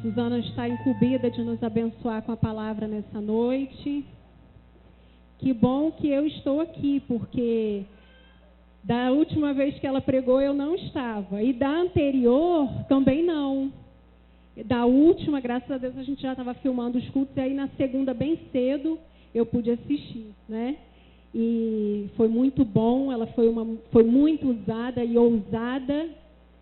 Suzana está incumbida de nos abençoar com a palavra nessa noite. Que bom que eu estou aqui, porque da última vez que ela pregou eu não estava. E da anterior também não. Da última, graças a Deus, a gente já estava filmando os cultos. E aí na segunda, bem cedo, eu pude assistir, né? E foi muito bom. Ela foi muito usada e ousada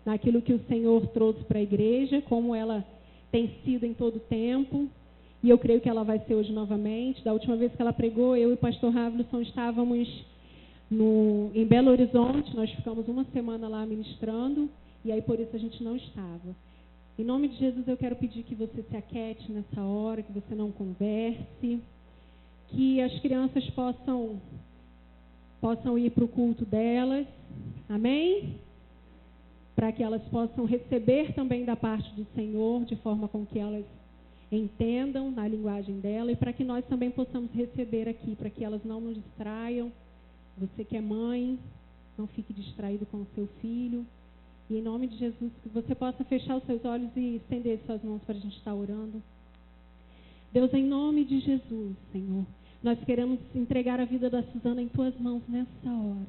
naquilo que o Senhor trouxe para a igreja, como ela tem sido em todo o tempo, e eu creio que ela vai ser hoje novamente. Da última vez que ela pregou, eu e o pastor Ravlisson estávamos em Belo Horizonte, nós ficamos uma semana lá ministrando, e aí por isso a gente não estava. Em nome de Jesus eu quero pedir que você se aquiete nessa hora, que você não converse, que as crianças possam ir para o culto delas, amém? Para que elas possam receber também da parte do Senhor, de forma com que elas entendam na linguagem dela, e para que nós também possamos receber aqui, para que elas não nos distraiam. Você que é mãe, não fique distraído com o seu filho. E em nome de Jesus, que você possa fechar os seus olhos e estender suas mãos para a gente estar orando. Deus, em nome de Jesus, Senhor, nós queremos entregar a vida da Suzana em Tuas mãos nessa hora.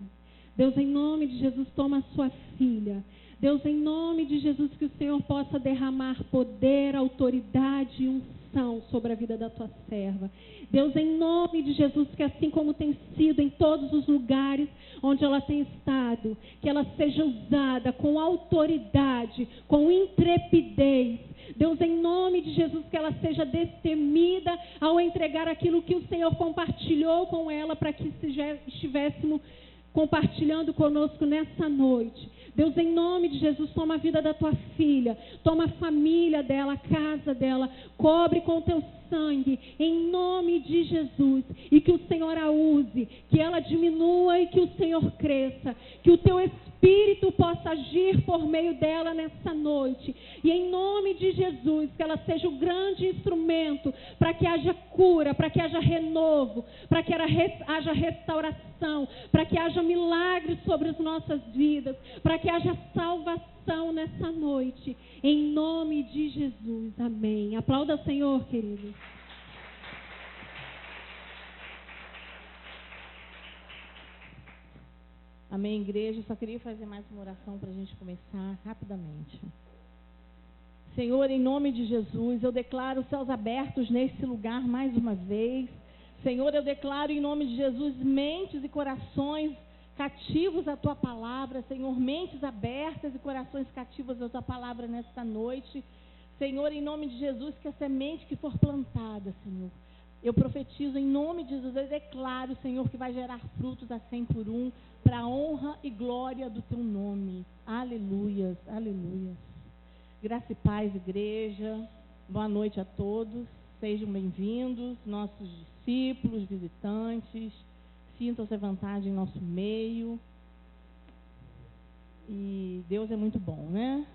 Deus, em nome de Jesus, toma a sua filha. Deus, em nome de Jesus, que o Senhor possa derramar poder, autoridade e unção sobre a vida da tua serva. Deus, em nome de Jesus, que assim como tem sido em todos os lugares onde ela tem estado, que ela seja usada com autoridade, com intrepidez. Deus, em nome de Jesus, que ela seja destemida ao entregar aquilo que o Senhor compartilhou com ela, para que estivéssemos compartilhando conosco nessa noite. Deus, em nome de Jesus, toma a vida da tua filha, toma a família dela, a casa dela, cobre com o teu sangue, em nome de Jesus, e que o Senhor a use, que ela diminua e que o Senhor cresça, que o teu Espírito possa agir por meio dela nessa noite, e em nome de Jesus, que ela seja o grande instrumento para que haja cura, para que haja renovo, para que haja restauração, para que haja milagres sobre as nossas vidas, para que haja salvação nessa noite, em nome de Jesus, amém. Aplauda o Senhor, querido. Amém, igreja. Só queria fazer mais uma oração para a gente começar rapidamente. Senhor, em nome de Jesus, eu declaro os céus abertos nesse lugar mais uma vez. Senhor, eu declaro em nome de Jesus mentes e corações cativos à tua palavra. Senhor, mentes abertas e corações cativos à tua palavra nesta noite. Senhor, em nome de Jesus, que a semente que for plantada, Senhor, eu profetizo em nome de Jesus, eu declaro, Senhor, que vai gerar frutos a 100 por 1, para a honra e glória do teu nome. Aleluias, aleluias. Graça e paz, igreja. Boa noite a todos. Sejam bem-vindos, nossos discípulos, visitantes. Sintam-se à vontade em nosso meio. E Deus é muito bom, né?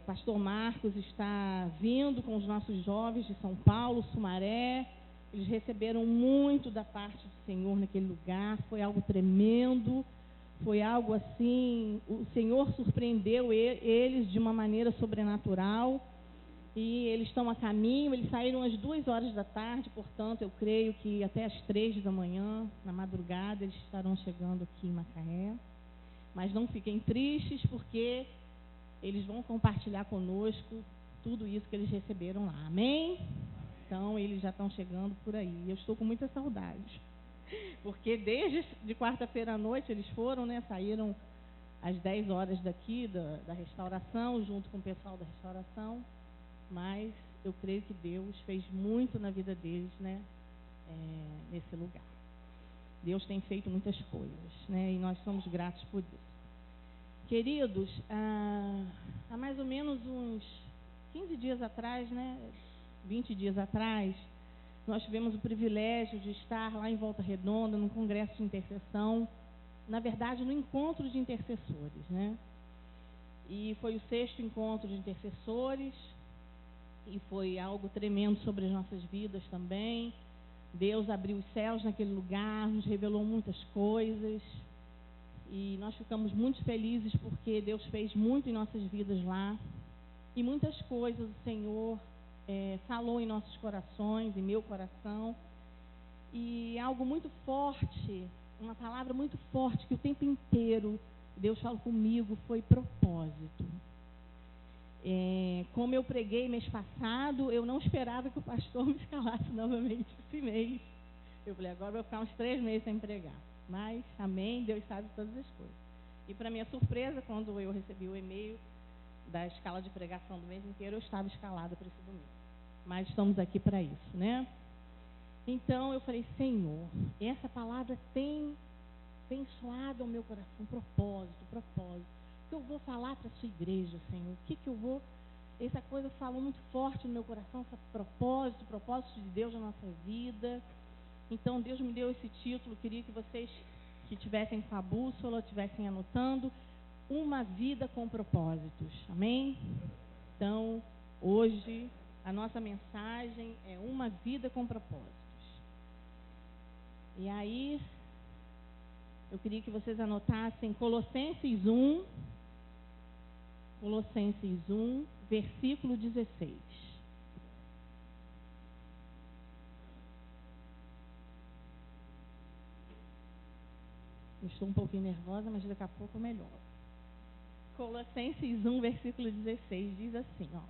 Pastor Marcos está vindo com os nossos jovens de São Paulo, Sumaré. Eles receberam muito da parte do Senhor naquele lugar. Foi algo tremendo. Foi algo assim, o Senhor surpreendeu eles de uma maneira sobrenatural. E eles estão a caminho, eles saíram às 2 horas da tarde, portanto, eu creio que até às 3 da manhã, na madrugada, eles estarão chegando aqui em Macaé. Mas não fiquem tristes, porque eles vão compartilhar conosco tudo isso que eles receberam lá. Amém? Então, eles já estão chegando por aí. Eu estou com muita saudade. Porque desde de quarta-feira à noite eles foram, né? Saíram às 10 horas daqui da restauração, junto com o pessoal da restauração. Mas eu creio que Deus fez muito na vida deles, né? Nesse lugar. Deus tem feito muitas coisas, né? E nós somos gratos por isso. Queridos, há mais ou menos uns 15 dias atrás, né? 20 dias atrás, nós tivemos o privilégio de estar lá em Volta Redonda, num congresso de intercessão, na verdade, no encontro de intercessores, né? E foi o 6º encontro de intercessores, e foi algo tremendo sobre as nossas vidas também. Deus abriu os céus naquele lugar, nos revelou muitas coisas, e nós ficamos muito felizes porque Deus fez muito em nossas vidas lá. e muitas coisas o Senhor falou em nossos corações, em meu coração. E algo muito forte, uma palavra muito forte que o tempo inteiro Deus falou comigo foi propósito. Como eu preguei mês passado, eu não esperava que o pastor me escalasse novamente esse mês. Eu falei, agora eu vou ficar uns 3 meses sem pregar. Mas, amém, Deus sabe todas as coisas. E para minha surpresa, quando eu recebi o e-mail da escala de pregação do mês inteiro, eu estava escalada para esse domingo. Mas estamos aqui para isso, né? Então eu falei, Senhor, essa palavra tem soado ao meu coração, propósito. O que eu vou falar para a sua igreja, Senhor? O que eu vou... Essa coisa falou muito forte no meu coração, esse propósito de Deus na nossa vida. Então Deus me deu esse título, queria que vocês que tivessem com a bússola, estivessem anotando, uma vida com propósitos, amém? Então, hoje, a nossa mensagem é uma vida com propósitos. E aí, eu queria que vocês anotassem Colossenses 1, versículo 16. Eu estou um pouquinho nervosa, mas daqui a pouco melhor. Colossenses 1, versículo 16, diz assim, ó.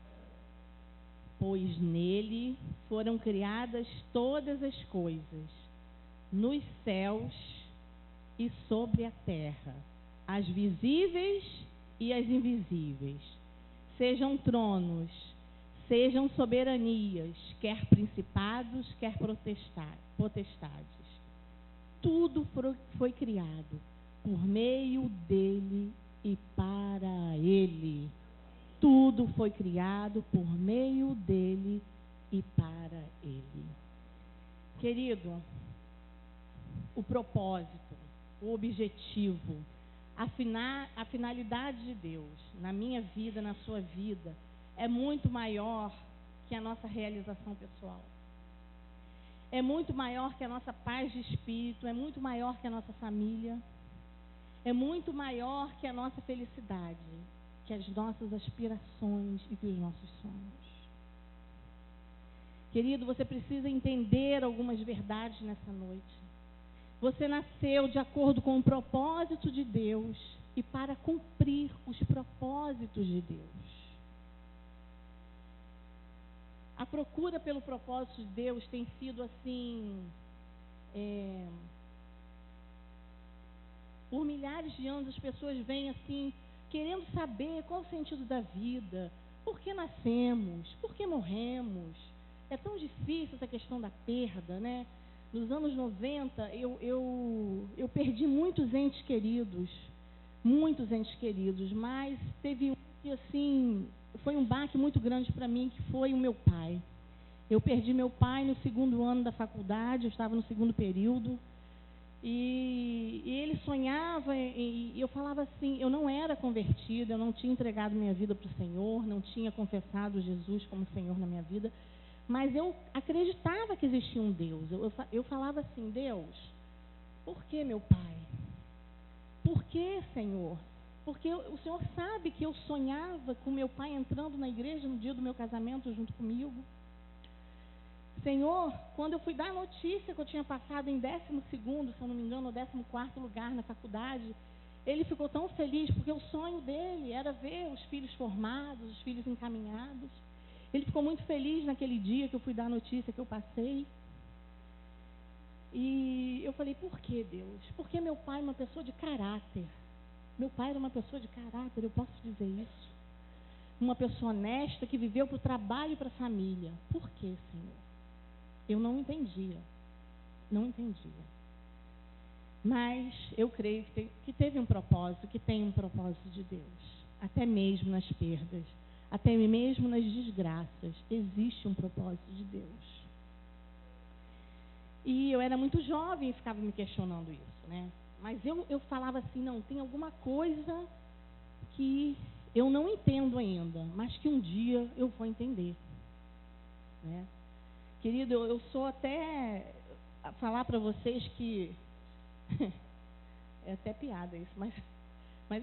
Pois nele foram criadas todas as coisas, nos céus e sobre a terra, as visíveis e as invisíveis. Sejam tronos, sejam soberanias, quer principados, quer potestades. Tudo foi criado por meio dele e para ele. Tudo foi criado por meio dele e para ele. Querido, o propósito, o objetivo, a finalidade de Deus na minha vida, na sua vida, é muito maior que a nossa realização pessoal. É muito maior que a nossa paz de espírito, é muito maior que a nossa família, é muito maior que a nossa felicidade, que as nossas aspirações e que os nossos sonhos. Querido, você precisa entender algumas verdades nessa noite. Você nasceu de acordo com o propósito de Deus e para cumprir os propósitos de Deus. A procura pelo propósito de Deus tem sido assim, por milhares de anos as pessoas vêm assim, querendo saber qual o sentido da vida, por que nascemos, por que morremos. É tão difícil essa questão da perda, né? Nos anos 90, eu perdi muitos entes queridos, mas teve um que assim... Foi um baque muito grande para mim, que foi o meu pai. Eu perdi meu pai no 2º ano da faculdade, eu estava no 2º período, e ele sonhava, e eu falava assim, eu não era convertida, eu não tinha entregado minha vida para o Senhor, não tinha confessado Jesus como Senhor na minha vida, mas eu acreditava que existia um Deus. Eu falava assim, Deus, por que meu pai? Por que, Senhor? Porque o Senhor sabe que eu sonhava com meu pai entrando na igreja no dia do meu casamento junto comigo. Senhor, quando eu fui dar a notícia que eu tinha passado em 12º, se eu não me engano, ou 14º lugar na faculdade, ele ficou tão feliz, porque o sonho dele era ver os filhos formados, os filhos encaminhados. Ele ficou muito feliz naquele dia que eu fui dar a notícia que eu passei. E eu falei, por que, Deus? Porque meu pai é uma pessoa de caráter. Meu pai era uma pessoa de caráter, eu posso dizer isso. Uma pessoa honesta que viveu para o trabalho e para a família. Por que, Senhor? Eu não entendia. Mas eu creio que teve um propósito, que tem um propósito de Deus. Até mesmo nas perdas, até mesmo nas desgraças, existe um propósito de Deus. E eu era muito jovem e ficava me questionando isso, né? Mas eu falava assim, não, tem alguma coisa que eu não entendo ainda, mas que um dia eu vou entender, né? Querido, eu sou até a falar para vocês que é até piada isso, mas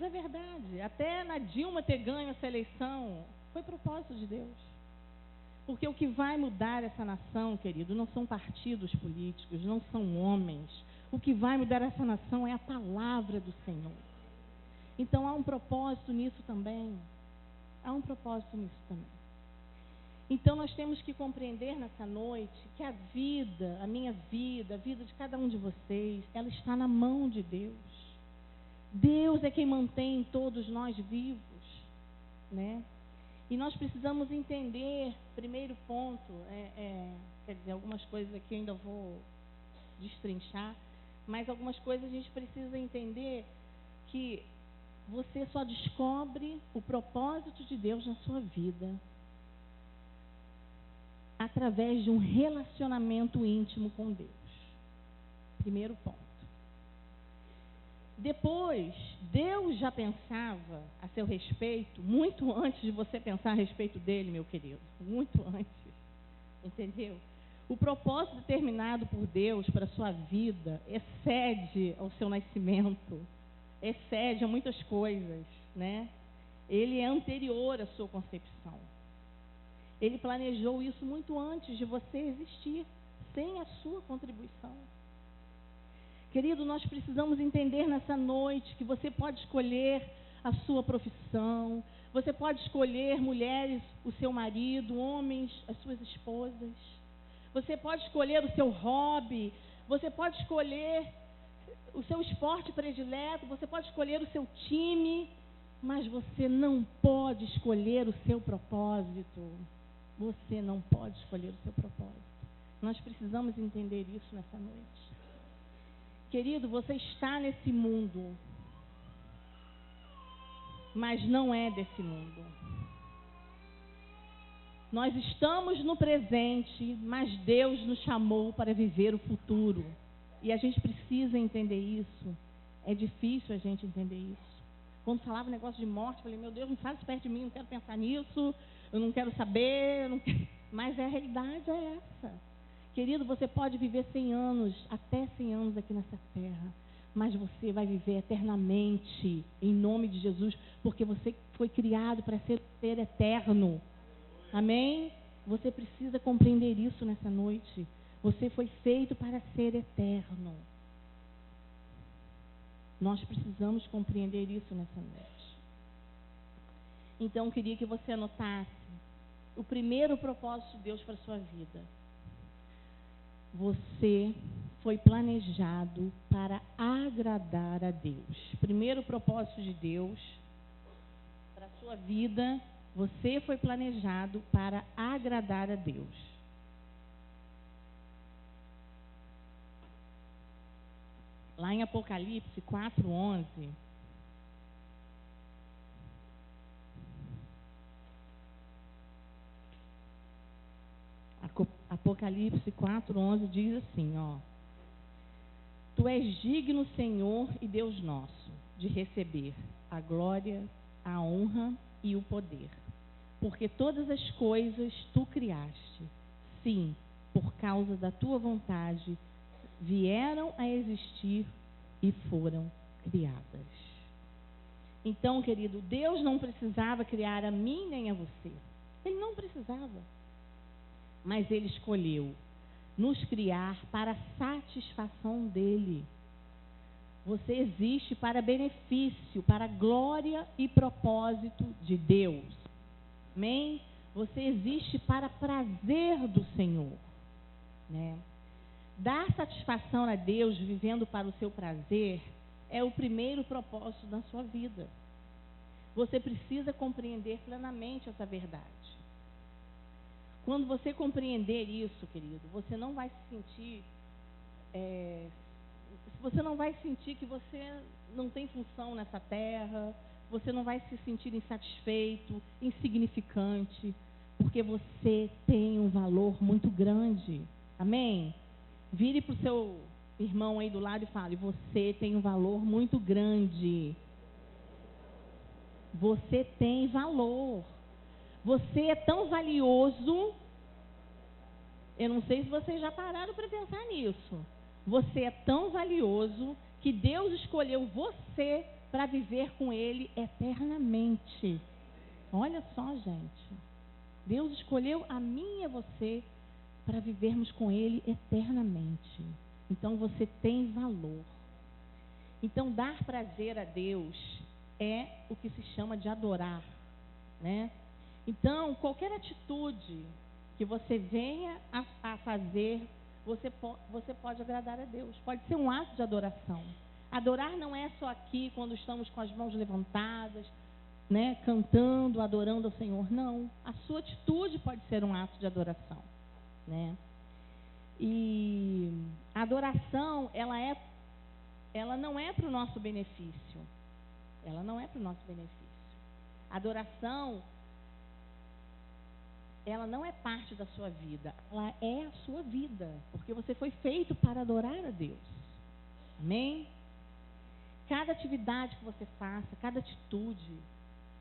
é verdade. Até na Dilma ter ganho essa eleição, Foi propósito de Deus. Porque o que vai mudar essa nação, querido, não são partidos políticos, não são homens. O que vai mudar essa nação é a palavra do Senhor. Então há um propósito nisso também. Há um propósito nisso também. Então nós temos que compreender nessa noite que a vida, a minha vida, a vida de cada um de vocês, ela está na mão de Deus. Deus é quem mantém todos nós vivos, né? E nós precisamos entender, primeiro ponto, quer dizer, algumas coisas aqui eu ainda vou destrinchar, mas algumas coisas a gente precisa entender que você só descobre o propósito de Deus na sua vida através de um relacionamento íntimo com Deus. Primeiro ponto. Depois, Deus já pensava a seu respeito, muito antes de você pensar a respeito dele, meu querido. Muito antes. Entendeu? O propósito determinado por Deus para a sua vida excede ao seu nascimento, excede a muitas coisas, né? Ele é anterior à sua concepção. Ele planejou isso muito antes de você existir, sem a sua contribuição. Querido, nós precisamos entender nessa noite que você pode escolher a sua profissão, você pode escolher, mulheres, o seu marido, homens, as suas esposas. Você pode escolher o seu hobby, você pode escolher o seu esporte predileto, você pode escolher o seu time, mas você não pode escolher o seu propósito. Você não pode escolher o seu propósito. Nós precisamos entender isso nessa noite. Querido, você está nesse mundo, mas não é desse mundo. Nós estamos no presente, mas Deus nos chamou para viver o futuro. E a gente precisa entender isso. É difícil a gente entender isso. Quando falava negócio de morte, eu falei, meu Deus, não faz isso perto de mim, não quero pensar nisso, eu não quero saber, eu não quero... Mas a realidade é essa. Querido, você pode viver 100 anos, até 100 anos aqui nessa terra, mas você vai viver eternamente, em nome de Jesus, porque você foi criado para ser eterno. Amém? Você precisa compreender isso nessa noite. Você foi feito para ser eterno. Nós precisamos compreender isso nessa noite. Então, eu queria que você anotasse o primeiro propósito de Deus para a sua vida. Você foi planejado para agradar a Deus. Primeiro propósito de Deus para a sua vida, você foi planejado para agradar a Deus. Lá em Apocalipse 4:11, Apocalipse 4:11 diz assim, ó: Tu és digno, Senhor e Deus nosso, de receber a glória, a honra e o poder, porque todas as coisas tu criaste, sim, por causa da tua vontade, vieram a existir e foram criadas. Então, querido, Deus não precisava criar a mim nem a você. Ele não precisava. Mas Ele escolheu nos criar para a satisfação dEle. Você existe para benefício, para glória e propósito de Deus. Amém? Você existe para prazer do Senhor, né? Dar satisfação a Deus vivendo para o seu prazer é o primeiro propósito da sua vida. Você precisa compreender plenamente essa verdade. Quando você compreender isso, querido, você não vai se sentir, você não vai sentir que você não tem função nessa terra, você não vai se sentir insatisfeito, insignificante, porque você tem um valor muito grande. Amém? Vire para o seu irmão aí do lado e fale, você tem um valor muito grande. Você tem valor. Você é tão valioso. Eu não sei se vocês já pararam para pensar nisso. Você é tão valioso que Deus escolheu você para viver com Ele eternamente. Olha só, gente. Deus escolheu a mim e a você para vivermos com Ele eternamente. Então você tem valor. Então dar prazer a Deus é o que se chama de adorar, né? Então qualquer atitude que você venha a fazer, você pode agradar a Deus. Pode ser um ato de adoração. Adorar não é só aqui quando estamos com as mãos levantadas, né, cantando, adorando ao Senhor. Não. A sua atitude pode ser um ato de adoração, né? E a adoração, ela não é para o nosso benefício. Ela não é para o nosso benefício. A adoração, ela não é parte da sua vida. Ela é a sua vida. Porque você foi feito para adorar a Deus. Amém? Cada atividade que você faça, cada atitude,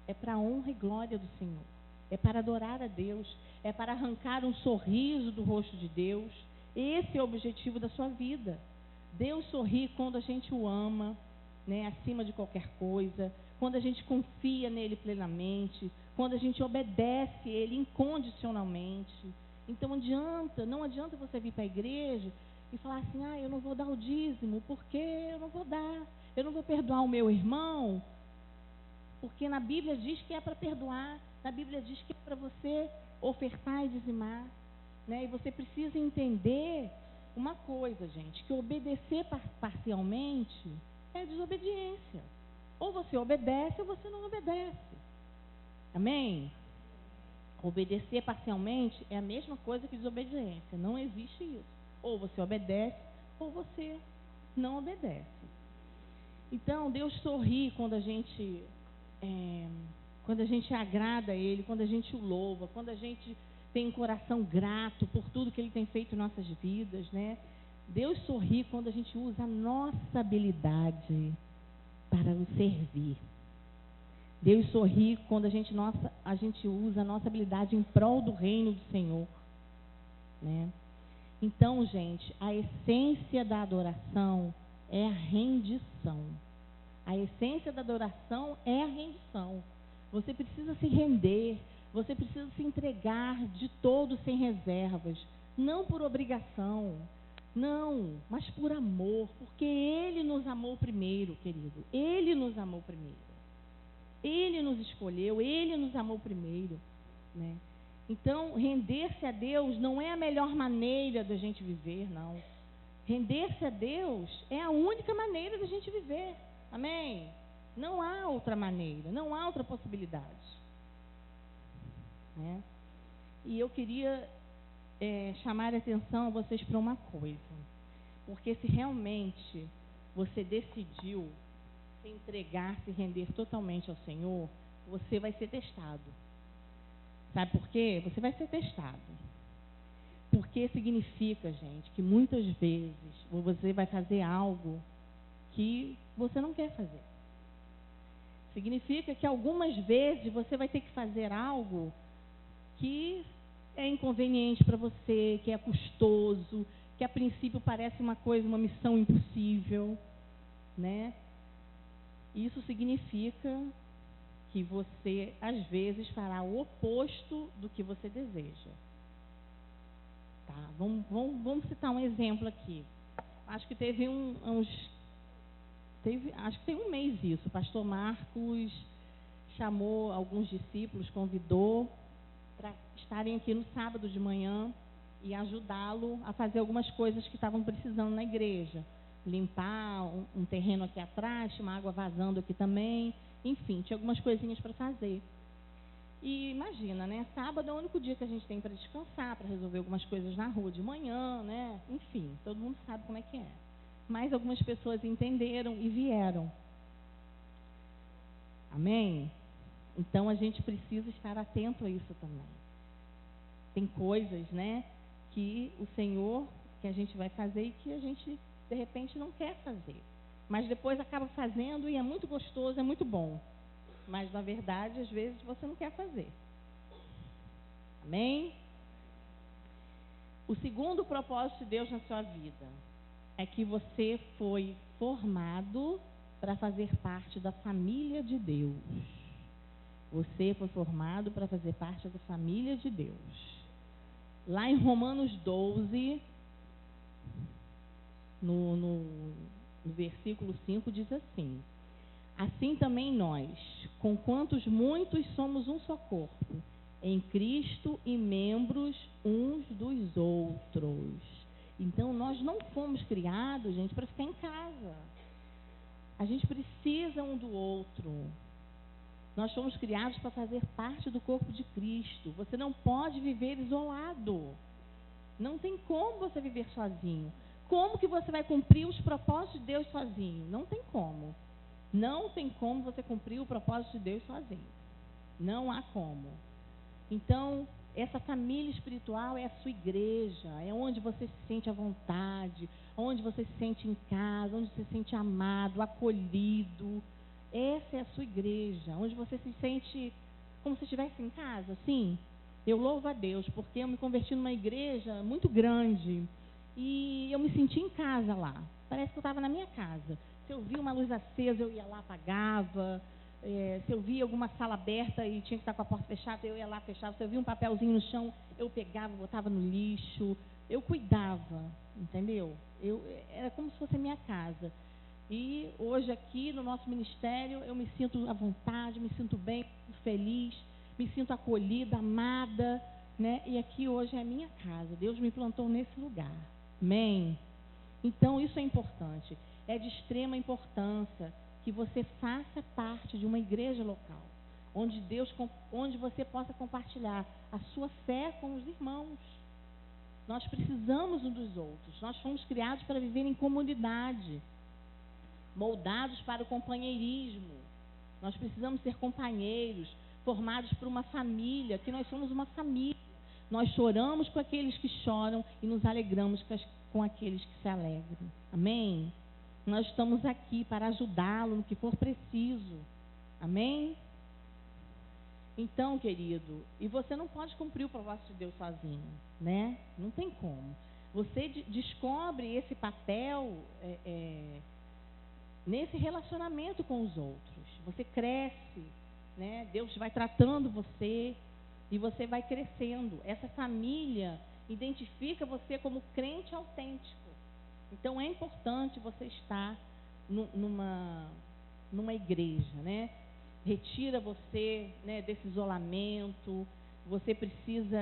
é para a honra e glória do Senhor. É para adorar a Deus. É para arrancar um sorriso do rosto de Deus. Esse é o objetivo da sua vida. Deus sorri quando a gente o ama, né, acima de qualquer coisa, quando a gente confia nele plenamente, quando a gente obedece ele incondicionalmente. Então não adianta você vir para a igreja e falar assim, eu não vou dar o dízimo, porque eu não vou dar, eu não vou perdoar o meu irmão, porque na Bíblia diz que é para perdoar, na Bíblia diz que é para você ofertar e dizimar, né? E você precisa entender uma coisa, gente, que obedecer parcialmente é desobediência. Ou você obedece ou você não obedece. Amém? Obedecer parcialmente é a mesma coisa que desobediência. Não existe isso. Ou você obedece ou você não obedece. Então, Deus sorri quando a gente agrada a Ele, quando a gente o louva, quando a gente tem um coração grato por tudo que Ele tem feito em nossas vidas, né? Deus sorri quando a gente usa a nossa habilidade para o servir. Deus sorri quando a gente usa a nossa habilidade em prol do reino do Senhor, né? Então, gente, a essência da adoração é a rendição. A essência da adoração é a rendição. Você precisa se render, você precisa se entregar de todo sem reservas, não por obrigação, não, mas por amor, porque Ele nos amou primeiro, querido. Ele nos amou primeiro. Ele nos escolheu, Ele nos amou primeiro, né? Então, render-se a Deus não é a melhor maneira da gente viver, não. Render-se a Deus é a única maneira da gente viver. Amém? Não há outra maneira, não há outra possibilidade, né? E eu queria chamar a atenção a vocês para uma coisa. Porque se realmente você decidiu se entregar, se render totalmente ao Senhor, você vai ser testado. Sabe por quê? Você vai ser testado. Porque significa, gente, que muitas vezes você vai fazer algo que você não quer fazer. Significa que algumas vezes você vai ter que fazer algo que é inconveniente para você, que é custoso, que a princípio parece uma missão impossível, né? Isso significa que você, às vezes, fará o oposto do que você deseja. Tá? Vamos citar um exemplo aqui. Acho que teve acho que tem um mês isso. O pastor Marcos chamou alguns discípulos, convidou para estarem aqui no sábado de manhã e ajudá-lo a fazer algumas coisas que estavam precisando na igreja. Limpar um terreno aqui atrás, tinha uma água vazando aqui também. Enfim, tinha algumas coisinhas para fazer. E imagina, né? Sábado é o único dia que a gente tem para descansar, para resolver algumas coisas na rua de manhã, né? Enfim, todo mundo sabe como é que é. Mas algumas pessoas entenderam e vieram. Amém? Então, a gente precisa estar atento a isso também. Tem coisas, né, que o Senhor, que a gente vai fazer e que a gente, de repente, não quer fazer. Mas depois acaba fazendo e é muito gostoso, é muito bom. Mas, na verdade, às vezes, você não quer fazer. Amém? O segundo propósito de Deus na sua vida é que você foi formado para fazer parte da família de Deus. Você foi formado para fazer parte da família de Deus. Lá em Romanos 12, no versículo 5, diz assim: assim também nós, com quantos muitos somos um só corpo, em Cristo e membros uns dos outros. Então, nós não fomos criados, gente, para ficar em casa. A gente precisa um do outro. Nós fomos criados para fazer parte do corpo de Cristo. Você não pode viver isolado. Não tem como você viver sozinho. Como que você vai cumprir os propósitos de Deus sozinho? Não tem como. Não tem como você cumprir o propósito de Deus sozinho. Não há como. Então, essa família espiritual é a sua igreja, é onde você se sente à vontade, onde você se sente em casa, onde você se sente amado, acolhido. Essa é a sua igreja, onde você se sente como se estivesse em casa. Sim, eu louvo a Deus, porque eu me converti numa igreja muito grande e eu me senti em casa lá. Parece que eu estava na minha casa. Se eu via uma luz acesa, eu ia lá, apagava. Se eu via alguma sala aberta e tinha que estar com a porta fechada, eu ia lá, fechava. Se eu via um papelzinho no chão, eu pegava, botava no lixo. Eu cuidava, entendeu? Era como se fosse a minha casa. E hoje aqui no nosso ministério, eu me sinto à vontade, me sinto bem, feliz, me sinto acolhida, amada, né? E aqui hoje é a minha casa. Deus me plantou nesse lugar. Amém? Então, isso é importante. É de extrema importância que você faça parte de uma igreja local, onde você possa compartilhar a sua fé com os irmãos. Nós precisamos uns dos outros. Nós fomos criados para viver em comunidade, moldados para o companheirismo. Nós precisamos ser companheiros, formados por uma família, que nós somos uma família. Nós choramos com aqueles que choram e nos alegramos com aqueles que se alegram. Amém? Nós estamos aqui para ajudá-lo no que for preciso. Amém? Então, querido, e você não pode cumprir o propósito de Deus sozinho, né? Não tem como. Você descobre esse papel nesse relacionamento com os outros. Você cresce, né? Deus vai tratando você e você vai crescendo. Essa família identifica você como crente autêntico. Então, é importante você estar numa igreja, né? Retira você, né, desse isolamento. Você precisa,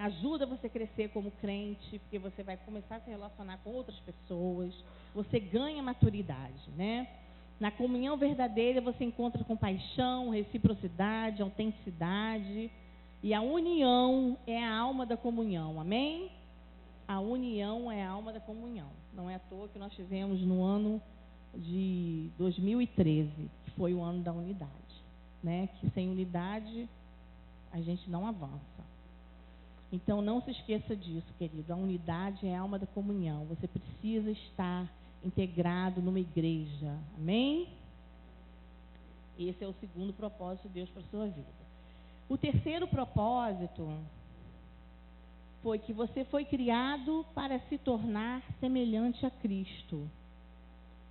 ajuda você a crescer como crente, porque você vai começar a se relacionar com outras pessoas. Você ganha maturidade, né? Na comunhão verdadeira você encontra compaixão, reciprocidade, autenticidade. E a união é a alma da comunhão, amém? A união é a alma da comunhão. Não é à toa que nós tivemos no ano de 2013, que foi o ano da unidade, né? Que sem unidade a gente não avança. Então não se esqueça disso, querido. A unidade é a alma da comunhão. Você precisa estar integrado numa igreja. Amém? Esse é o segundo propósito de Deus para a sua vida. O terceiro propósito foi que você foi criado para se tornar semelhante a Cristo.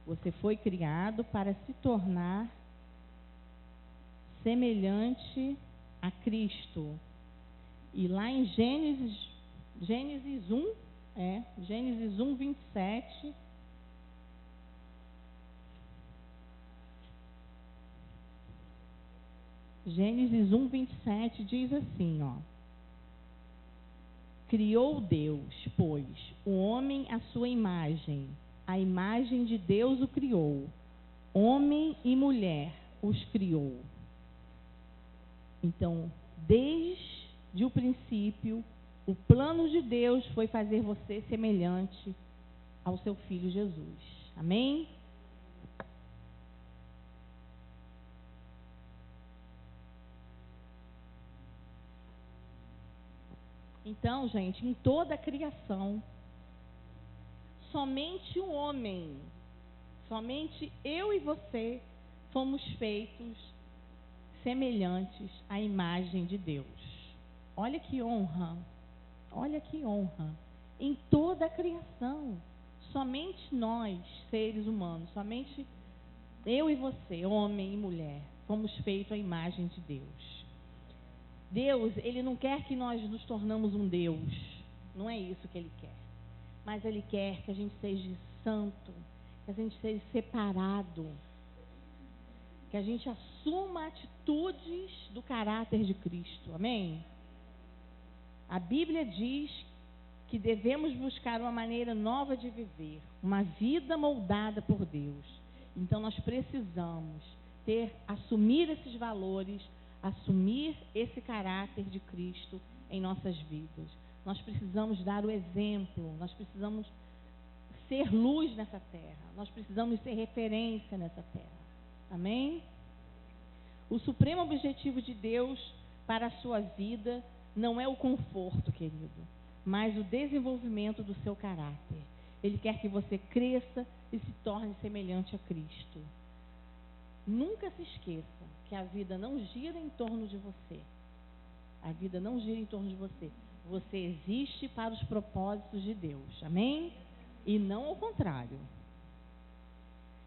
Você foi criado para se tornar semelhante a Cristo. E lá em Gênesis 1, Gênesis 1, 27... Gênesis 1, 27 diz assim, ó. Criou Deus, pois, o homem à sua imagem. A imagem de Deus o criou. Homem e mulher os criou. Então, desde o princípio, o plano de Deus foi fazer você semelhante ao seu Filho Jesus. Amém? Então, gente, em toda a criação, somente o homem, somente eu e você, fomos feitos semelhantes à imagem de Deus. Olha que honra, olha que honra. Em toda a criação, somente nós, seres humanos, somente eu e você, homem e mulher, fomos feitos à imagem de Deus. Deus, Ele não quer que nós nos tornamos um Deus. Não é isso que Ele quer. Mas Ele quer que a gente seja santo, que a gente seja separado, que a gente assuma atitudes do caráter de Cristo. Amém? A Bíblia diz que devemos buscar uma maneira nova de viver, uma vida moldada por Deus. Então nós precisamos assumir esses valores, assumir esse caráter de Cristo em nossas vidas. Nós precisamos dar o exemplo, nós precisamos ser luz nessa terra, nós precisamos ser referência nessa terra. Amém? O supremo objetivo de Deus para a sua vida não é o conforto, querido, mas o desenvolvimento do seu caráter. Ele quer que você cresça e se torne semelhante a Cristo. Nunca se esqueça que a vida não gira em torno de você. A vida não gira em torno de você. Você existe para os propósitos de Deus. Amém? E não ao contrário.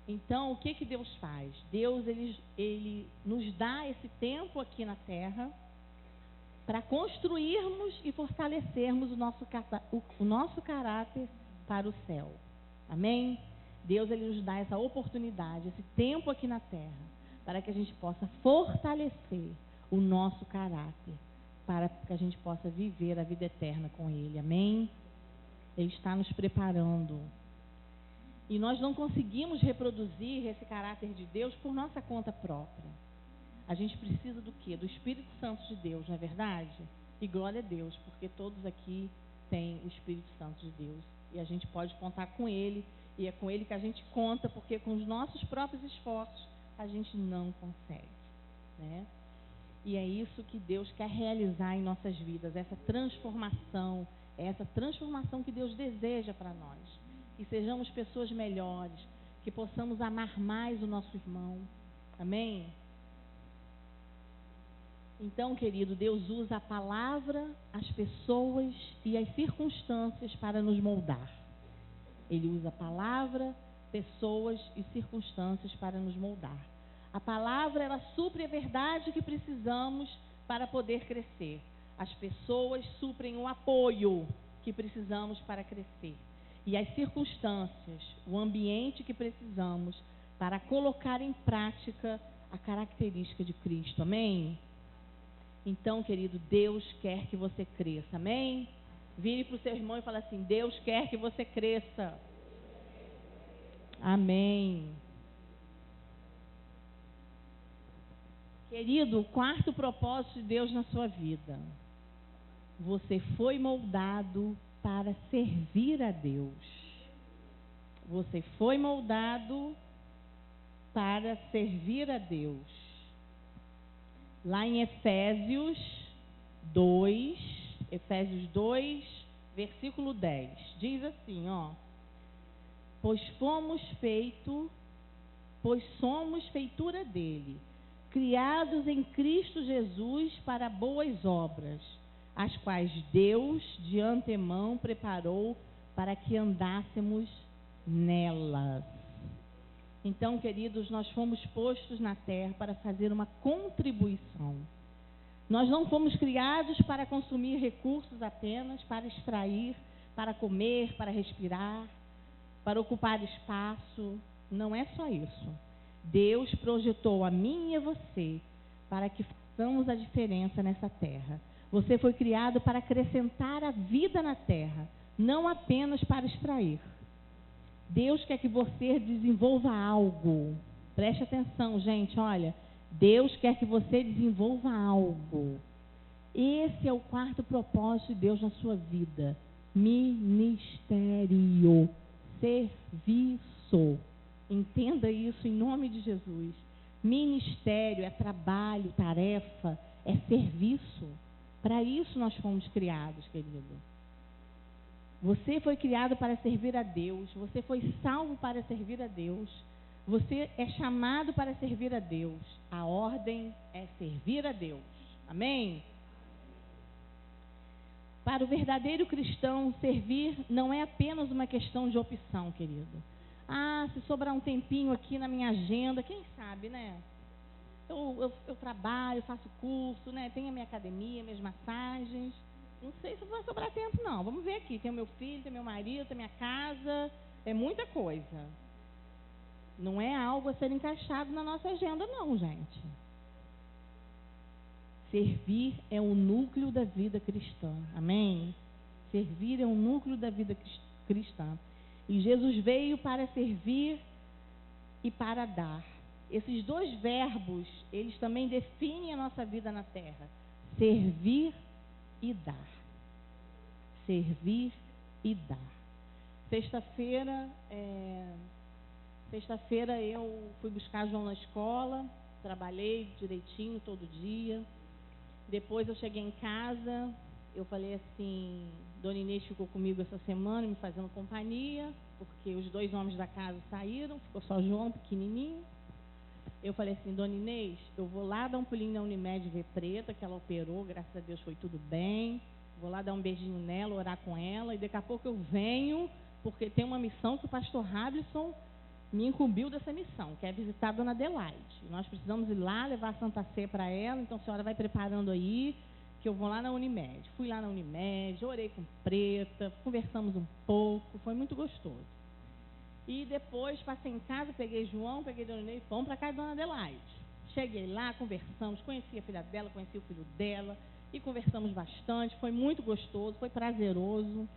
Então, o que Deus faz? Deus, ele nos dá esse tempo aqui na terra para construirmos e fortalecermos o nosso caráter para o céu. Amém? Deus, ele nos dá essa oportunidade, esse tempo aqui na terra, para que a gente possa fortalecer o nosso caráter, para que a gente possa viver a vida eterna com Ele. Amém? Ele está nos preparando. E nós não conseguimos reproduzir esse caráter de Deus por nossa conta própria. A gente precisa do quê? Do Espírito Santo de Deus, não é verdade? E glória a Deus, porque todos aqui têm o Espírito Santo de Deus. E a gente pode contar com Ele, e é com Ele que a gente conta, porque com os nossos próprios esforços a gente não consegue, né? E é isso que Deus quer realizar em nossas vidas, essa transformação que Deus deseja para nós. Que sejamos pessoas melhores, que possamos amar mais o nosso irmão. Amém? Então, querido, Deus usa a palavra, as pessoas e as circunstâncias para nos moldar. Ele usa a palavra, pessoas e circunstâncias para nos moldar. A palavra, ela supre a verdade que precisamos para poder crescer. As pessoas suprem o apoio que precisamos para crescer. E as circunstâncias, o ambiente que precisamos para colocar em prática a característica de Cristo. Amém? Então, querido, Deus quer que você cresça. Amém? Vire para o seu irmão e fale assim: Deus quer que você cresça. Amém. Querido, o quarto propósito de Deus na sua vida. Você foi moldado para servir a Deus. Você foi moldado para servir a Deus. Lá em Efésios 2, versículo 10, diz assim, pois somos feitura dele, criados em Cristo Jesus para boas obras, as quais Deus de antemão preparou para que andássemos nelas. Então, queridos, nós fomos postos na terra para fazer uma contribuição. Nós não fomos criados para consumir recursos apenas, para extrair, para comer, para respirar, para ocupar espaço. Não é só isso. Deus projetou a mim e a você para que façamos a diferença nessa terra. Você foi criado para acrescentar a vida na terra, não apenas para extrair. Deus quer que você desenvolva algo. Preste atenção, gente, olha. Deus quer que você desenvolva algo. Esse é o quarto propósito de Deus na sua vida. Ministério. Serviço. Entenda isso em nome de Jesus. Ministério é trabalho, tarefa, é serviço. Para isso nós fomos criados, querido. Você foi criado para servir a Deus. Você foi salvo para servir a Deus. Você é chamado para servir a Deus. A ordem é servir a Deus. Amém? Para o verdadeiro cristão, servir não é apenas uma questão de opção, querido. Se sobrar um tempinho aqui na minha agenda, quem sabe, né? eu trabalho, faço curso, né? Tenho a minha academia, minhas massagens. Não sei se vai sobrar tempo, não. Vamos ver aqui. Tem o meu filho, tem meu marido, tem minha casa. É muita coisa. Não é algo a ser encaixado na nossa agenda, não, gente. Servir é o núcleo da vida cristã. Amém? Servir é o núcleo da vida cristã. E Jesus veio para servir e para dar. Esses dois verbos, eles também definem a nossa vida na terra. Servir e dar. Servir e dar. Sexta-feira eu fui buscar João na escola, trabalhei direitinho todo dia. Depois eu cheguei em casa, eu falei assim, Dona Inês ficou comigo essa semana, me fazendo companhia, porque os 2 homens da casa saíram, ficou só João, pequenininho. Eu falei assim, Dona Inês, eu vou lá dar um pulinho na Unimed ver Preta, que ela operou, graças a Deus foi tudo bem. Vou lá dar um beijinho nela, orar com ela, e daqui a pouco eu venho, porque tem uma missão que o pastor Rabson me incumbiu dessa missão, que é visitar a Dona Adelaide. Nós precisamos ir lá, levar a Santa Ceia para ela, então a senhora vai preparando aí, que eu vou lá na Unimed. Fui lá na Unimed, orei com Preta, conversamos um pouco, foi muito gostoso. E depois passei em casa, peguei João, peguei Dona Inês, fomos para casa da Dona Adelaide. Cheguei lá, conversamos, conheci a filha dela, conheci o filho dela, e conversamos bastante, foi muito gostoso, foi prazeroso,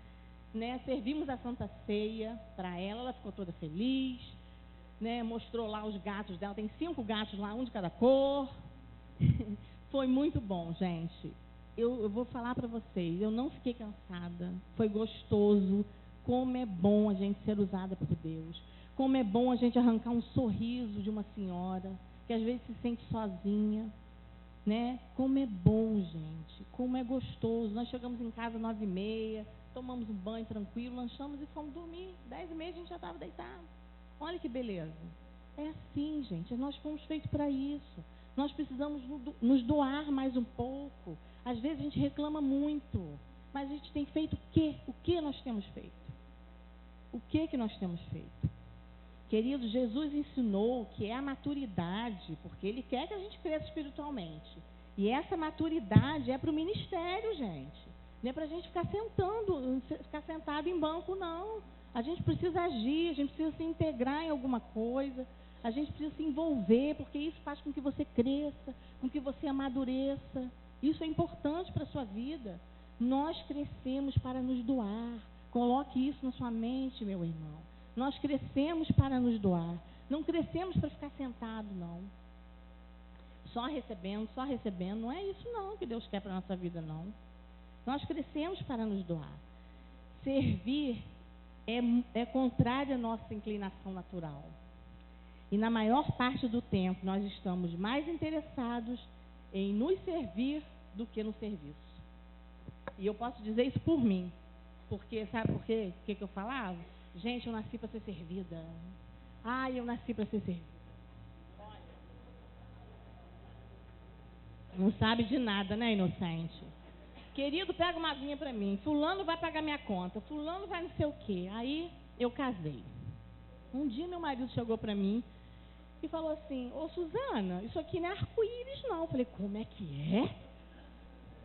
né? Servimos a Santa Ceia para ela, ela ficou toda feliz, né? Mostrou lá os gatos dela, tem 5 gatos lá, um de cada cor. Foi muito bom, gente. Eu vou falar para vocês, eu não fiquei cansada, foi gostoso. Como é bom a gente ser usada por Deus. Como é bom a gente arrancar um sorriso de uma senhora que às vezes se sente sozinha, né? Como é bom, gente. Como é gostoso. Nós chegamos em casa 9h30, tomamos um banho tranquilo, lanchamos e fomos dormir. 10h30 a gente já estava deitado. Olha que beleza. É assim, gente. Nós fomos feitos para isso. Nós precisamos nos doar mais um pouco. Às vezes a gente reclama muito, mas a gente tem feito o quê? O que nós temos feito? O que nós temos feito? Querido, Jesus ensinou que é a maturidade, porque Ele quer que a gente cresça espiritualmente. E essa maturidade é para o ministério, gente. Não é para a gente ficar sentado em banco, não. A gente precisa agir, a gente precisa se integrar em alguma coisa, a gente precisa se envolver, porque isso faz com que você cresça, com que você amadureça. Isso é importante para a sua vida. Nós crescemos para nos doar. Coloque isso na sua mente, meu irmão. Nós crescemos para nos doar. Não crescemos para ficar sentado, não. Só recebendo. Não é isso, não, que Deus quer para a nossa vida, não. Nós crescemos para nos doar. Servir é contrário à nossa inclinação natural. E na maior parte do tempo, nós estamos mais interessados em nos servir do que no serviço. E eu posso dizer isso por mim. Porque, sabe por quê? O que eu falava? Gente, eu nasci para ser servida. Ai, eu nasci para ser servida. Não sabe de nada, né, inocente? Querido, pega uma aguinha para mim. Fulano vai pagar minha conta. Fulano vai não sei o quê. Aí, eu casei. Um dia, meu marido chegou para mim e falou assim, ô, Suzana, isso aqui não é arco-íris, não. Eu falei, como é que é?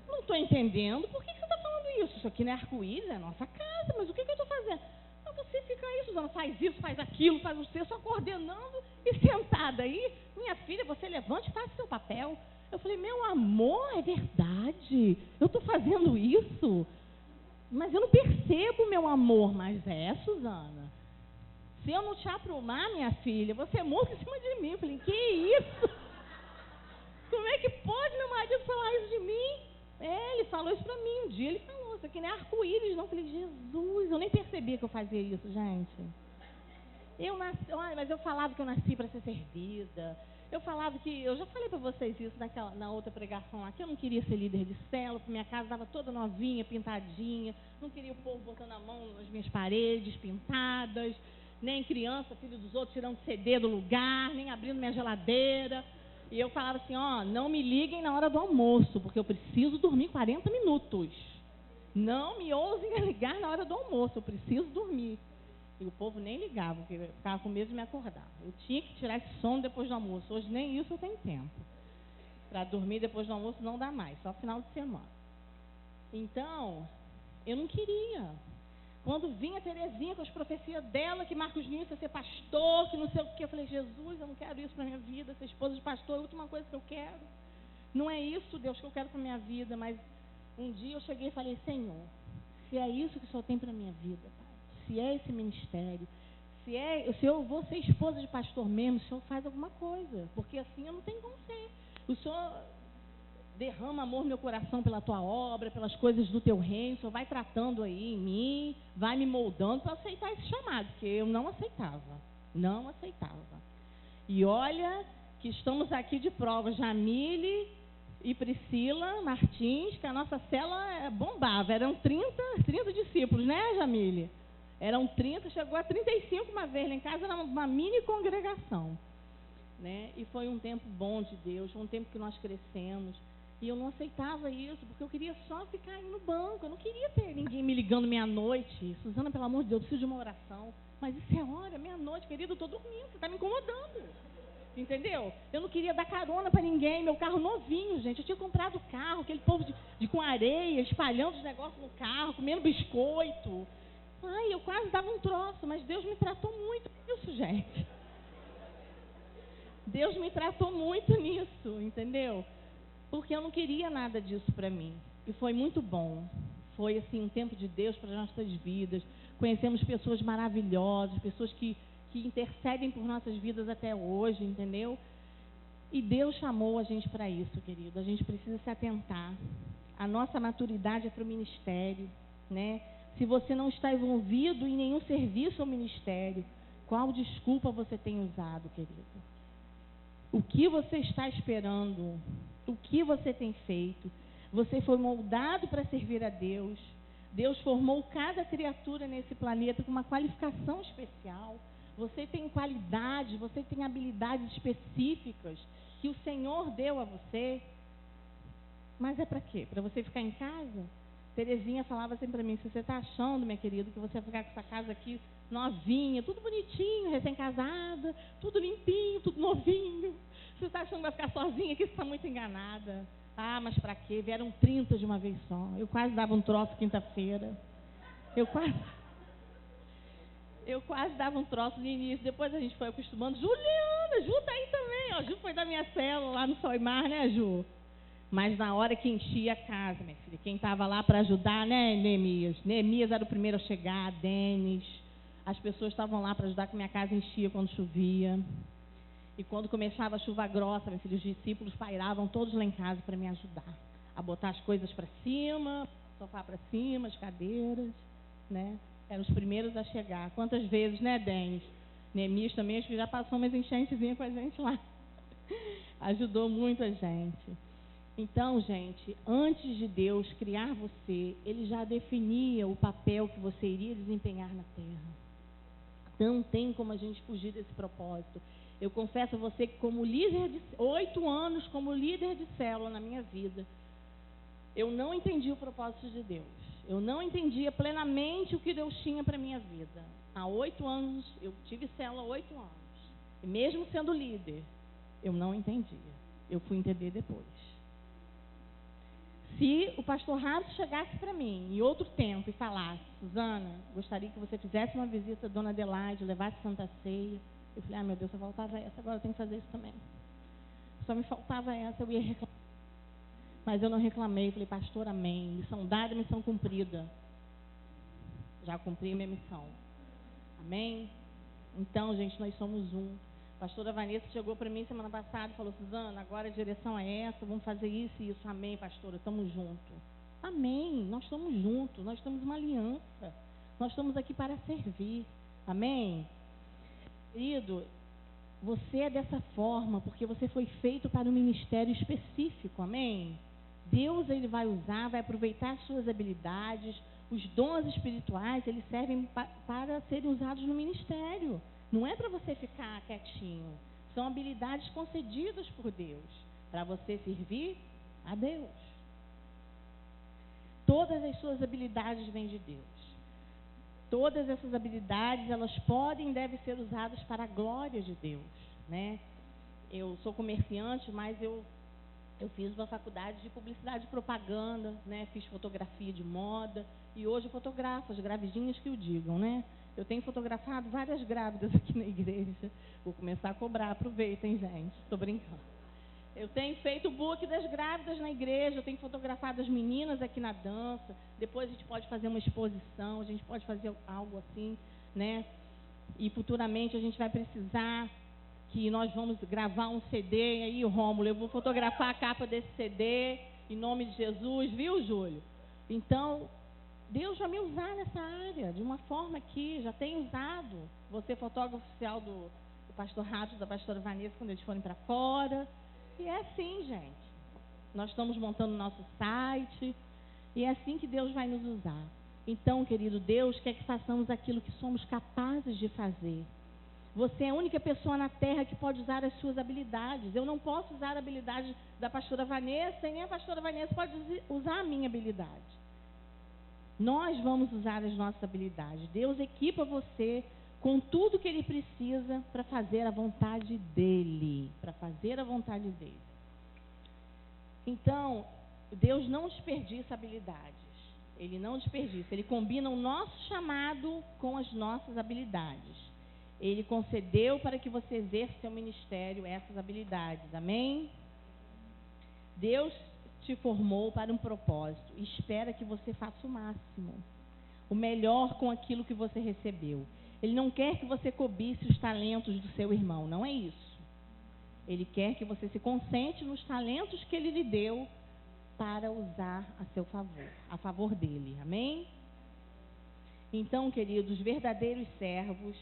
Não estou entendendo. Por que você está falando isso? Isso aqui não é arco-íris, é a nossa casa. Mas o que eu estou fazendo? Ah, você fica aí, Suzana, faz isso, faz aquilo, faz você, só coordenando e sentada aí. Minha filha, você levante e faça seu papel. Eu falei, meu amor, é verdade. Eu estou fazendo isso. Mas eu não percebo, meu amor. Mas Suzana. Se eu não te aprumar, minha filha, você morre em cima de mim. Eu falei, que isso? Como é que pode meu marido falar isso de mim? Ele falou isso para mim um dia, ele falou, isso aqui não é arco-íris, não. Eu falei, Jesus, eu nem percebia que eu fazia isso, gente. Olha, mas eu falava que eu nasci para ser servida. Eu falava que, eu já falei para vocês isso na outra pregação lá, que eu não queria ser líder de célula, porque minha casa estava toda novinha, pintadinha, não queria o povo botando a mão nas minhas paredes pintadas, nem criança, filho dos outros, tirando CD do lugar, nem abrindo minha geladeira. E eu falava assim, não me liguem na hora do almoço, porque eu preciso dormir 40 minutos. Não me ousem ligar na hora do almoço, eu preciso dormir. E o povo nem ligava, porque eu ficava com medo de me acordar. Eu tinha que tirar esse sono depois do almoço. Hoje nem isso eu tenho tempo. Para dormir depois do almoço não dá mais, só final de semana. Então, eu não queria. Quando vinha a Terezinha com as profecias dela, que Marcos Nisso ia ser pastor, que não sei o quê, eu falei, Jesus, eu não quero isso para minha vida, ser esposa de pastor é a última coisa que eu quero. Não é isso, Deus, que eu quero para minha vida. Mas um dia eu cheguei e falei, Senhor, se é isso que o Senhor tem para minha vida, Pai, se é esse ministério, se eu vou ser esposa de pastor mesmo, o Senhor faz alguma coisa, porque assim eu não tenho como ser. O Senhor derrama amor no meu coração pela tua obra, pelas coisas do teu reino, o Senhor vai tratando aí em mim, vai me moldando para aceitar esse chamado, porque eu não aceitava. E olha que estamos aqui de prova, Jamile e Priscila Martins, que a nossa célula bombava, eram 30 discípulos, né, Jamile? Eram 30, chegou a 35 uma vez lá em casa, era uma mini congregação, né? E foi um tempo bom de Deus, foi um tempo que nós crescemos. E eu não aceitava isso, porque eu queria só ficar aí no banco. Eu não queria ter ninguém me ligando meia-noite. Suzana, pelo amor de Deus, eu preciso de uma oração. Mas isso é hora, meia-noite, querido, eu estou dormindo, você está me incomodando. Entendeu? Eu não queria dar carona para ninguém, meu carro novinho, gente. Eu tinha comprado o carro, aquele povo com areia, espalhando os negócios no carro, comendo biscoito. Ai, eu quase dava um troço, mas Deus me tratou muito nisso, gente. Deus me tratou muito nisso, entendeu? Porque eu não queria nada disso para mim. E foi muito bom. Foi, assim, um tempo de Deus para as nossas vidas. Conhecemos pessoas maravilhosas, pessoas que intercedem por nossas vidas até hoje, entendeu? E Deus chamou a gente para isso, querido. A gente precisa se atentar. A nossa maturidade é para o ministério, né? Se você não está envolvido em nenhum serviço ao ministério, qual desculpa você tem usado, querido? O que você está esperando? O que você tem feito? Você foi moldado para servir a Deus. Deus formou cada criatura nesse planeta com uma qualificação especial. Você tem qualidades, você tem habilidades específicas que o Senhor deu a você. Mas é para quê? Para você ficar em casa? Terezinha falava sempre para mim, se você está achando, minha querida, que você vai ficar com essa casa aqui novinha, tudo bonitinho, recém-casada, tudo limpinho, tudo novinho. Você está achando que vai ficar sozinha aqui, você está muito enganada. Ah, mas para quê? Vieram 30 de uma vez só. Eu quase dava um troço quinta-feira. Eu quase dava um troço no início. Depois a gente foi acostumando. Juliana, Ju está aí também. Ó. Ju foi da minha célula lá no Sol e Mar, né, Ju? Mas na hora que enchia a casa, minha filha, quem estava lá para ajudar, né, Neemias? Neemias era o primeiro a chegar, Denis. As pessoas estavam lá para ajudar, que minha casa enchia quando chovia. E quando começava a chuva grossa, minha filha, os discípulos pairavam todos lá em casa para me ajudar. A botar as coisas para cima, o sofá para cima, as cadeiras, né? Eram os primeiros a chegar. Quantas vezes, né, Denis? Neemias também, acho que já passou umas enchentes com a gente lá. Ajudou muito a gente. Então, gente, antes de Deus criar você, Ele já definia o papel que você iria desempenhar na terra. Não tem como a gente fugir desse propósito. Eu confesso a você que como líder de 8 anos como líder de célula na minha vida, eu não entendi o propósito de Deus. Eu não entendia plenamente o que Deus tinha para a minha vida. Há 8 anos, eu tive célula há 8 anos. E mesmo sendo líder, eu não entendia. Eu fui entender depois. Se o pastor Rato chegasse para mim em outro tempo e falasse, Suzana, gostaria que você fizesse uma visita à Dona Adelaide, levasse Santa Ceia. Eu falei, meu Deus, só faltava essa, agora eu tenho que fazer isso também. Só me faltava essa, eu ia reclamar. Mas eu não reclamei, falei, pastor, amém. Missão dada, missão cumprida. Já cumpri a minha missão. Amém? Então, gente, nós somos um. A pastora Vanessa chegou para mim semana passada e falou, Suzana, agora a direção é essa, vamos fazer isso e isso. Amém, pastora, estamos juntos. Amém, nós estamos juntos, nós temos uma aliança. Nós estamos aqui para servir. Amém? Querido, você é dessa forma porque você foi feito para um ministério específico, amém? Deus, Ele vai usar, vai aproveitar as suas habilidades, os dons espirituais, eles servem para serem usados no ministério. Não é para você ficar quietinho, são habilidades concedidas por Deus, para você servir a Deus. Todas as suas habilidades vêm de Deus. Todas essas habilidades, elas podem e devem ser usadas para a glória de Deus, né? Eu sou comerciante, mas eu Eu fiz uma faculdade de publicidade e propaganda, né? Fiz fotografia de moda e hoje eu fotografo as gravidinhas que o digam, né? Eu tenho fotografado várias grávidas aqui na igreja. Vou começar a cobrar, aproveitem, gente. Estou brincando. Eu tenho feito o book das grávidas na igreja, eu tenho fotografado as meninas aqui na dança. Depois a gente pode fazer uma exposição, a gente pode fazer algo assim, né? E futuramente a gente vai precisar que nós vamos gravar um CD. E aí, Rômulo, eu vou fotografar a capa desse CD, em nome de Jesus, viu, Júlio? Então, Deus vai me usar nessa área, de uma forma que já tem usado. Você fotógrafo oficial do pastor Rato, da pastora Vanessa, quando eles forem para fora. E é assim, gente. Nós estamos montando o nosso site, e é assim que Deus vai nos usar. Então, querido, Deus quer que façamos aquilo que somos capazes de fazer. Você é a única pessoa na terra que pode usar as suas habilidades. Eu não posso usar a habilidade da pastora Vanessa e nem a pastora Vanessa pode usar a minha habilidade. Nós vamos usar as nossas habilidades. Deus equipa você com tudo que Ele precisa para fazer a vontade dEle. Para fazer a vontade dEle. Então, Deus não desperdiça habilidades. Ele não desperdiça. Ele combina o nosso chamado com as nossas habilidades. Ele concedeu para que você exerça seu ministério essas habilidades. Amém? Deus te formou para um propósito e espera que você faça o máximo, o melhor com aquilo que você recebeu. Ele não quer que você cobice os talentos do seu irmão, não é isso. Ele quer que você se concentre nos talentos que Ele lhe deu para usar a seu favor, a favor dEle. Amém? Então, queridos, verdadeiros servos,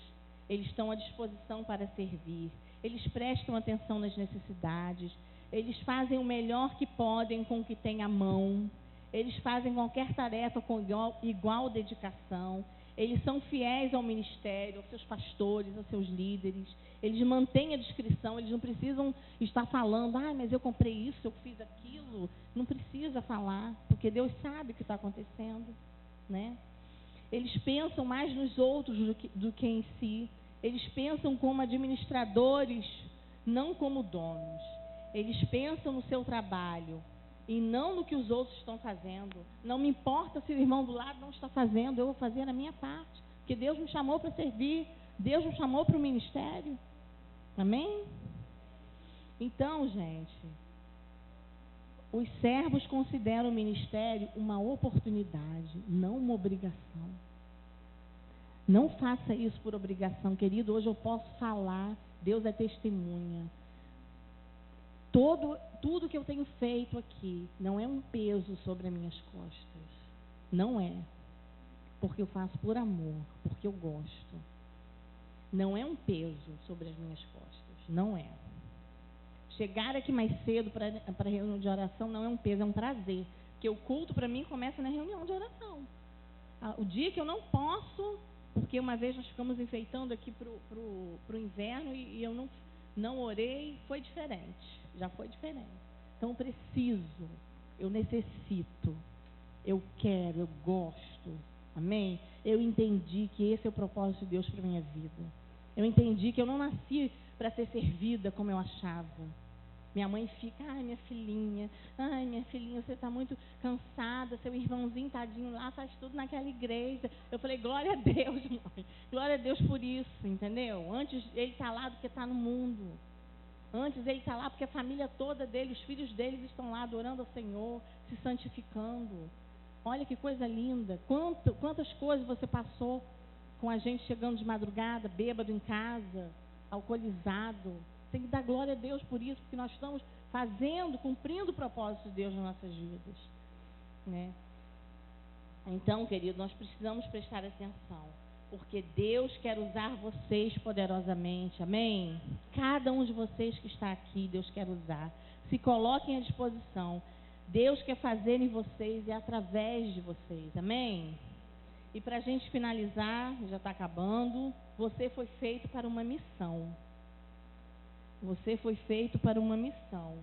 eles estão à disposição para servir, eles prestam atenção nas necessidades, eles fazem o melhor que podem com o que têm à mão, eles fazem qualquer tarefa com igual dedicação, eles são fiéis ao ministério, aos seus pastores, aos seus líderes, eles mantêm a discrição, eles não precisam estar falando, mas eu comprei isso, eu fiz aquilo, não precisa falar, porque Deus sabe o que está acontecendo, né? Eles pensam mais nos outros do que em si. Eles pensam como administradores, não como donos. Eles pensam no seu trabalho e não no que os outros estão fazendo. Não me importa se o irmão do lado não está fazendo, eu vou fazer a minha parte. Porque Deus me chamou para servir, Deus me chamou para o ministério. Amém? Então, gente, os servos consideram o ministério uma oportunidade, não uma obrigação. Não faça isso por obrigação, querido. Hoje eu posso falar, Deus é testemunha. Tudo que eu tenho feito aqui não é um peso sobre as minhas costas. Não é. Porque eu faço por amor, porque eu gosto. Não é um peso sobre as minhas costas. Não é. Chegar aqui mais cedo para a reunião de oração não é um peso, é um prazer. Porque o culto para mim começa na reunião de oração. O dia que eu não posso, porque uma vez nós ficamos enfeitando aqui para o inverno e eu não orei, foi diferente. Já foi diferente. Então eu preciso, eu necessito, eu quero, eu gosto. Amém? Eu entendi que esse é o propósito de Deus para a minha vida. Eu entendi que eu não nasci para ser servida como eu achava. Minha mãe fica, minha filhinha, você está muito cansada, seu irmãozinho tadinho lá faz tudo naquela igreja. Eu falei, glória a Deus, mãe, glória a Deus por isso, entendeu? Antes ele está lá do que está no mundo. Antes ele está lá porque a família toda dele, os filhos deles estão lá adorando ao Senhor, se santificando. Olha que coisa linda, quantas coisas você passou com a gente chegando de madrugada, bêbado em casa, alcoolizado. Tem que dar glória a Deus por isso, porque nós estamos cumprindo o propósito de Deus nas nossas vidas, né? Então, querido, nós precisamos prestar atenção, porque Deus quer usar vocês poderosamente, amém? Cada um de vocês que está aqui, Deus quer usar. Se coloquem à disposição. Deus quer fazer em vocês e através de vocês, amém? E para a gente finalizar, já está acabando, você foi feito para uma missão. Você foi feito para uma missão.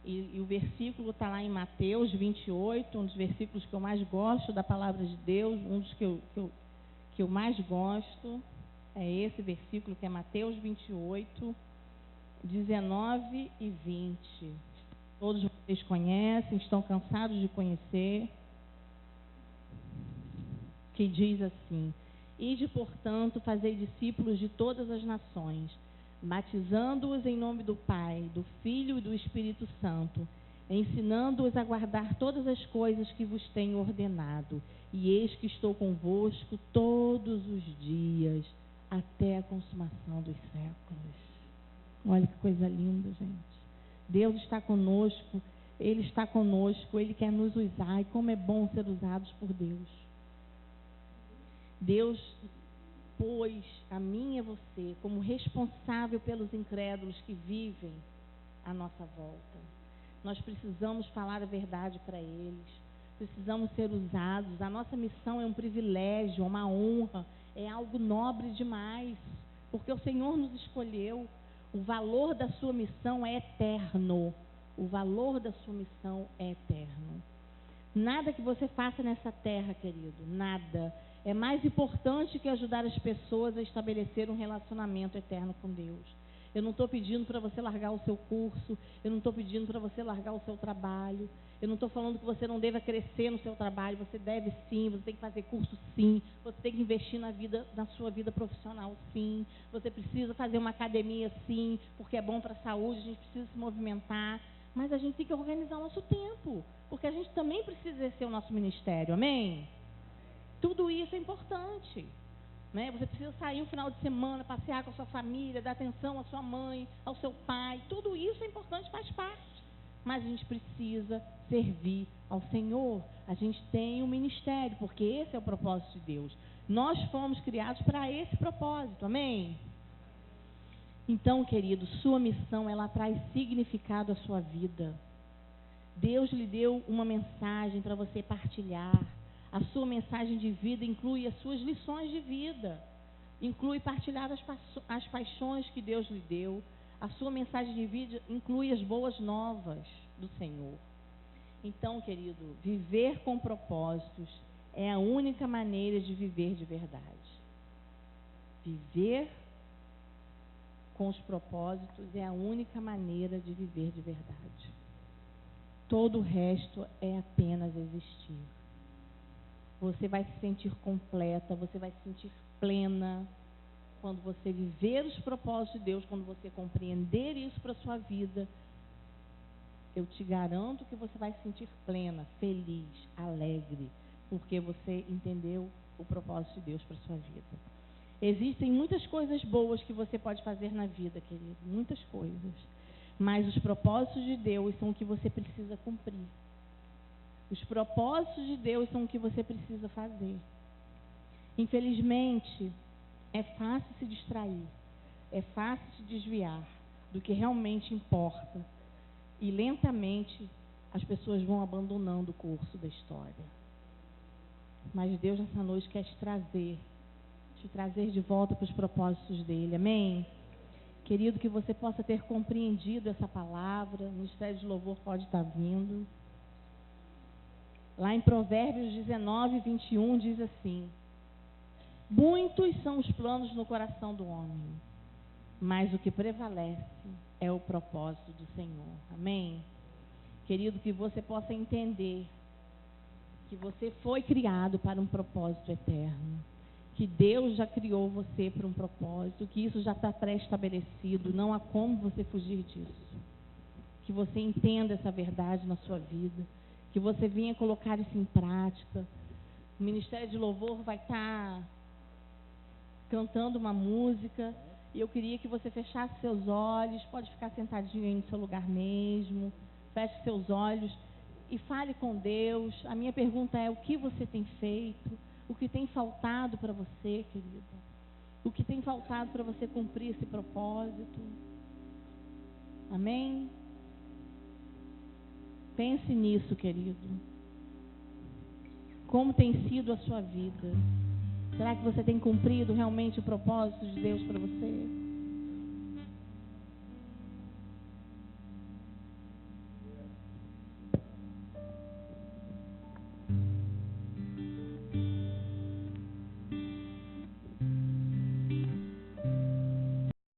E o versículo está lá em Mateus 28, um dos versículos que eu mais gosto da palavra de Deus, um dos que eu mais gosto, é esse versículo que é Mateus 28, 19 e 20. todos vocês conhecem, estão cansados de conhecer, que diz assim: Ide, portanto, fazei discípulos de todas as nações, batizando-os em nome do Pai, do Filho e do Espírito Santo, ensinando-os a guardar todas as coisas que vos tenho ordenado. E eis que estou convosco todos os dias, até a consumação dos séculos. Olha que coisa linda, gente. Deus está conosco, Ele está conosco, Ele quer nos usar. E como é bom ser usados por Deus. Deus pôs a mim e a você como responsável pelos incrédulos que vivem à nossa volta. Nós precisamos falar a verdade para eles. Precisamos ser usados. A nossa missão é um privilégio, uma honra, é algo nobre demais, porque o Senhor nos escolheu. O valor da sua missão é eterno. O valor da sua missão é eterno. Nada que você faça nessa terra, querido, nada, é mais importante que ajudar as pessoas a estabelecer um relacionamento eterno com Deus. Eu não estou pedindo para você largar o seu curso, eu não estou pedindo para você largar o seu trabalho, eu não estou falando que você não deva crescer no seu trabalho, você deve sim, você tem que fazer curso sim, você tem que investir na sua vida profissional sim, você precisa fazer uma academia sim, porque é bom para a saúde, a gente precisa se movimentar, mas a gente tem que organizar o nosso tempo, porque a gente também precisa exercer o nosso ministério, amém? Tudo isso é importante. Né? Você precisa sair um final de semana, passear com a sua família, dar atenção à sua mãe, ao seu pai. Tudo isso é importante, faz parte. Mas a gente precisa servir ao Senhor. A gente tem um ministério, porque esse é o propósito de Deus. Nós fomos criados para esse propósito, amém? Então, querido, sua missão, ela traz significado à sua vida. Deus lhe deu uma mensagem para você partilhar. A sua mensagem de vida inclui as suas lições de vida, inclui partilhar as paixões que Deus lhe deu. A sua mensagem de vida inclui as boas novas do Senhor. Então, querido, viver com propósitos é a única maneira de viver de verdade. Viver com os propósitos é a única maneira de viver de verdade. Todo o resto é apenas existir. Você vai se sentir completa, você vai se sentir plena quando você viver os propósitos de Deus, quando você compreender isso para a sua vida. Eu te garanto que você vai se sentir plena, feliz, alegre, porque você entendeu o propósito de Deus para a sua vida. Existem muitas coisas boas que você pode fazer na vida, querido, muitas coisas. Mas os propósitos de Deus são o que você precisa cumprir. Os propósitos de Deus são o que você precisa fazer. Infelizmente, é fácil se distrair, é fácil se desviar do que realmente importa. E lentamente as pessoas vão abandonando o curso da história. Mas Deus nessa noite quer te trazer de volta para os propósitos dele, amém? Querido, que você possa ter compreendido essa palavra. O Ministério de Louvor pode estar vindo. Lá em Provérbios 19, 21 diz assim: muitos são os planos no coração do homem, mas o que prevalece é o propósito do Senhor, amém? Querido, que você possa entender que você foi criado para um propósito eterno, que Deus já criou você para um propósito, que isso já está pré-estabelecido, não há como você fugir disso. Que você entenda essa verdade na sua vida, que você venha colocar isso em prática. O Ministério de Louvor vai estar cantando uma música, e eu queria que você fechasse seus olhos, pode ficar sentadinho aí no seu lugar mesmo, feche seus olhos e fale com Deus. A minha pergunta é: o que você tem feito? O que tem faltado para você, querido? O que tem faltado para você cumprir esse propósito? Amém? Pense nisso, querido. Como tem sido a sua vida? Será que você tem cumprido realmente o propósito de Deus para você?